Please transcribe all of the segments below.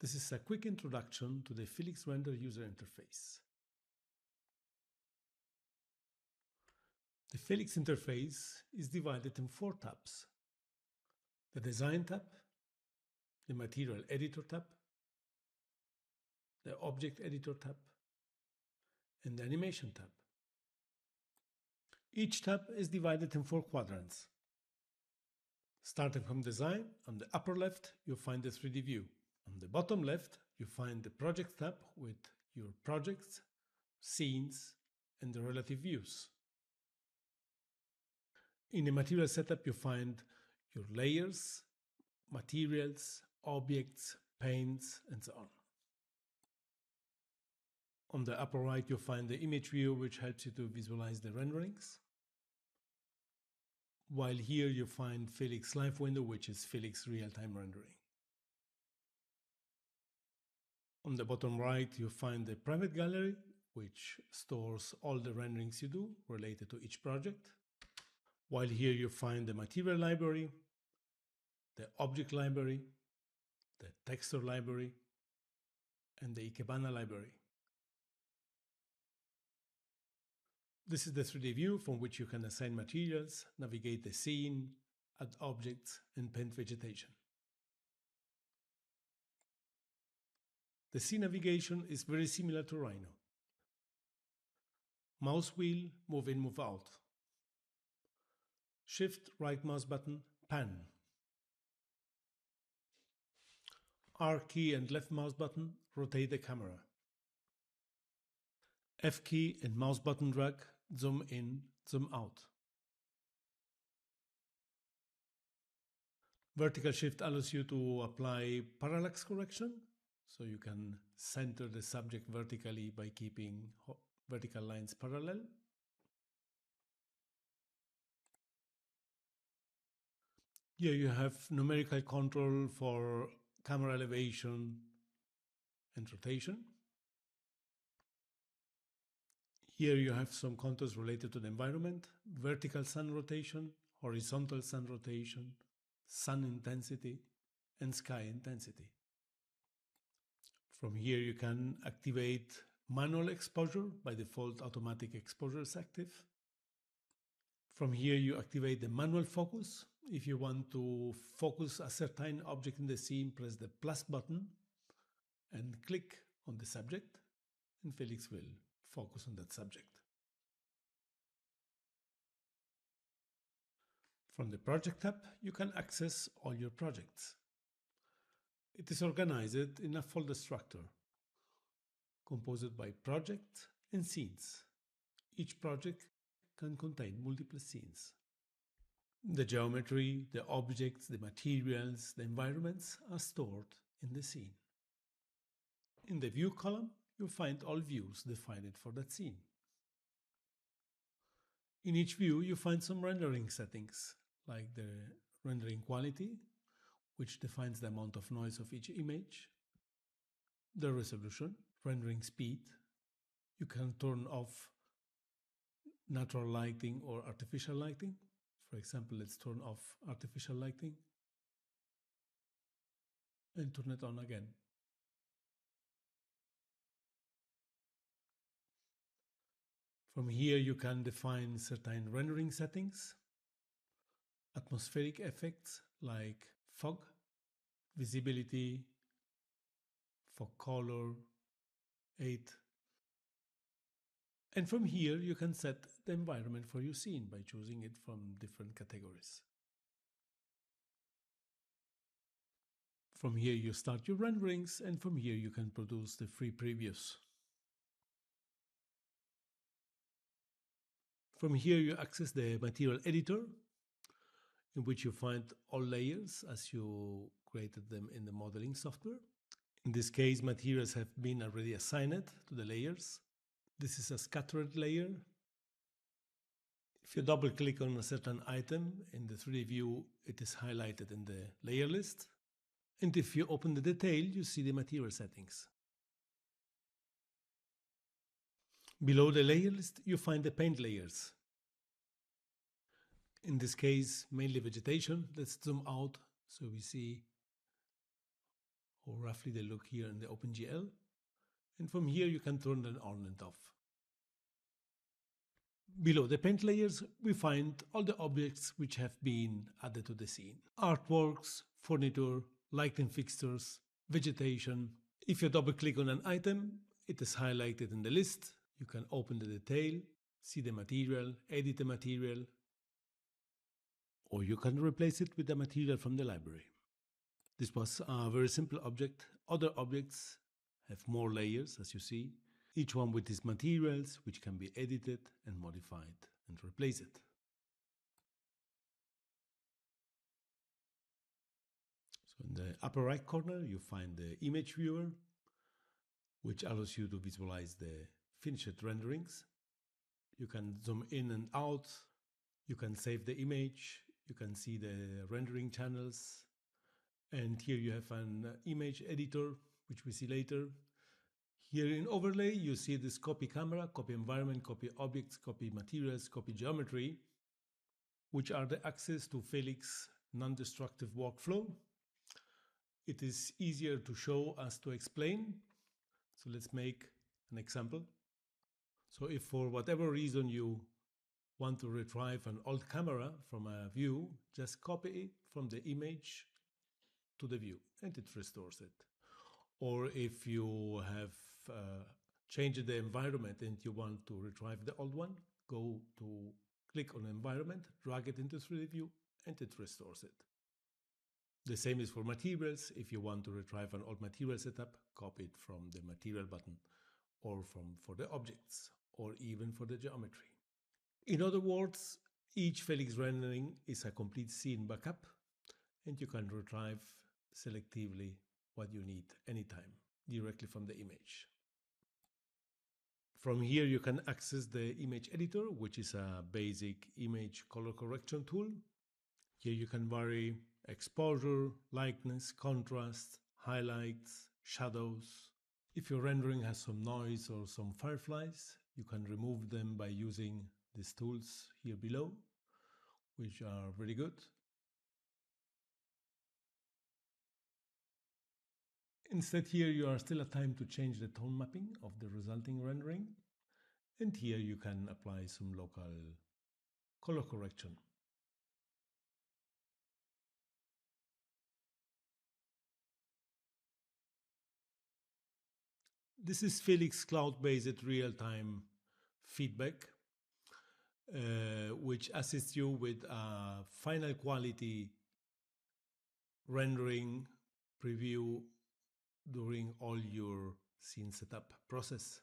This is a quick introduction to the FELIX Render user interface. The FELIX interface is divided in 4 tabs: the Design tab, the Material Editor tab, the Object Editor tab, and the Animation tab. Each tab is divided in 4 quadrants. Starting from Design, on the upper left you find the 3D view. On the bottom left you find the Project tab with your projects, scenes, and the relative views. In the Material setup you find your layers, materials, objects, paints, and so on. On the upper right you find the Image view, which helps you to visualize the renderings. While here you find FELIX Live window, which is FELIX real-time rendering. On the bottom right you find the Private Gallery, which stores all the renderings you do related to each project. While here you find the Material Library, the Object Library, the Texture Library, and the Ikebana Library. This is the 3D view from which you can assign materials, navigate the scene, add objects, and paint vegetation. The scene navigation is very similar to Rhino. Mouse wheel, move in, move out. Shift right mouse button, pan. R key and left mouse button, rotate the camera. F key and mouse button drag, zoom in, zoom out. Vertical shift allows you to apply parallax correction, so you can center the subject vertically by keeping vertical lines parallel. Here you have numerical control for camera elevation and rotation. Here you have some controls related to the environment: vertical sun rotation, horizontal sun rotation, sun intensity, and sky intensity. From here you can activate manual exposure. By default, automatic exposure is active. From here you activate the manual focus. If you want to focus a certain object in the scene, press the plus button and click on the subject, and FELIX will focus on that subject. From the Project tab, you can access all your projects. It is organized in a folder structure, composed by project and scenes. Each project can contain multiple scenes. The geometry, the objects, the materials, the environments are stored in the scene. In the View column, you find all views defined for that scene. In each view, you find some rendering settings, like the rendering quality, which defines the amount of noise of each image, the resolution, rendering speed. You can turn off natural lighting or artificial lighting. For example, let's turn off artificial lighting and turn it on again. From here you can define certain rendering settings, atmospheric effects like fog, visibility, fog color, 8. And from here you can set the environment for your scene by choosing it from different categories. From here you start your renderings, and from here you can produce the free previews. From here you access the Material Editor, in which you find all layers as you created them in the modeling software. In this case, materials have been already assigned to the layers. This is a scattered layer. If you double click on a certain item in the 3D view, it is highlighted in the layer list. And if you open the detail, you see the material settings. Below the layer list, you find the paint layers. In this case, mainly vegetation. Let's zoom out so we see or roughly they look here in the OpenGL. And from here you can turn them on and off. Below the paint layers, we find all the objects which have been added to the scene. Artworks, furniture, lighting fixtures, vegetation. If you double click on an item, it is highlighted in the list. You can open the detail, see the material, edit the material, or you can replace it with the material from the library. This was a very simple object. Other objects have more layers, as you see, each one with its materials, which can be edited and modified and replace it. So in the upper right corner, you find the image viewer, which allows you to visualize the finished renderings. You can zoom in and out. You can save the image. You can see the rendering channels. And here you have an image editor, which we see later. Here in overlay, you see this copy camera, copy environment, copy objects, copy materials, copy geometry, which are the access to FELIX non-destructive workflow. It is easier to show as to explain. So let's make an example. So if for whatever reason you want to retrieve an old camera from a view, just copy it from the image to the view and it restores it. Or if you have changed the environment and you want to retrieve the old one, go to click on environment, drag it into 3D view and it restores it. The same is for materials. If you want to retrieve an old material setup, copy it from the material button or for the objects or even for the geometry. In other words, each FELIX rendering is a complete scene backup and you can retrieve selectively what you need anytime directly from the image. From here you can access the image editor, which is a basic image color correction tool. Here you can vary exposure, lightness, contrast, highlights, shadows. If your rendering has some noise or some fireflies, you can remove them by using these tools here below, which are very good. Instead, here you are still at time to change the tone mapping of the resulting rendering, and here you can apply some local color correction. This is FELIX cloud-based real-time feedback, which assists you with a final quality rendering preview during all your scene setup process.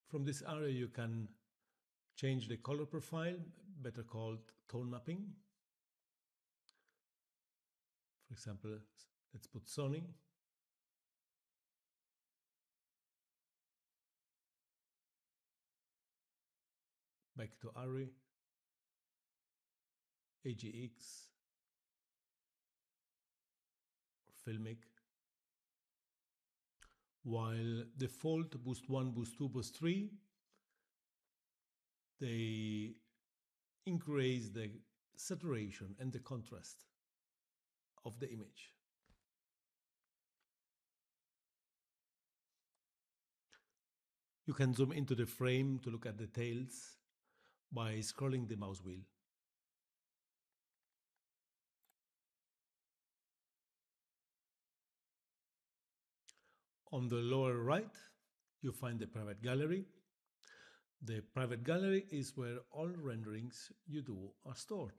From this area you can change the color profile, better called tone mapping. For example, let's put Sony. Back to Arri, AGX, or Filmic. While default boost 1, boost 2, boost 3, they increase the saturation and the contrast of the image. You can zoom into the frame to look at details by scrolling the mouse wheel. On the lower right, you find the private gallery. The private gallery is where all renderings you do are stored.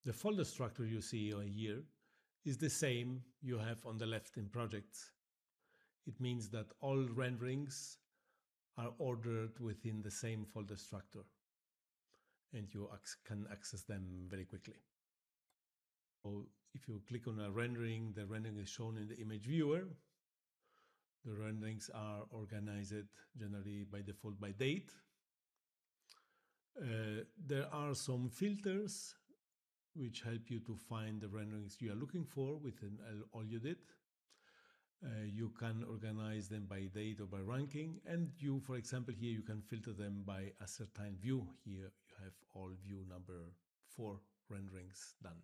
The folder structure you see here is the same you have on the left in projects. It means that all renderings are ordered within the same folder structure and you can access them very quickly. So if you click on a rendering, the rendering is shown in the image viewer. The renderings are organized generally by default by date. There are some filters which help you to find the renderings you are looking for within all you did. You can organize them by date or by ranking, and you, for example, here you can filter them by a certain view. Here you have all view number 4 renderings done.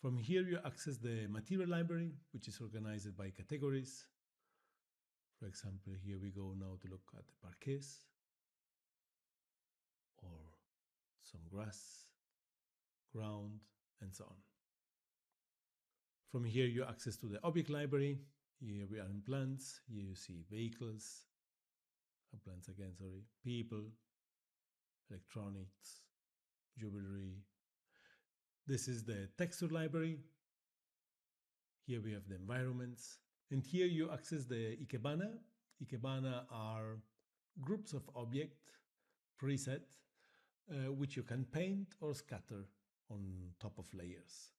From here, you access the material library, which is organized by categories. For example, here we go now to look at the parquets or some grass, ground, and so on. From here, you access to the object library. Here we are in plants. Here you see vehicles, plants again, sorry, people, electronics, jewelry. This is the texture library. Here we have the environments. And here you access the ikebana. Ikebana are groups of objects preset which you can paint or scatter on top of layers.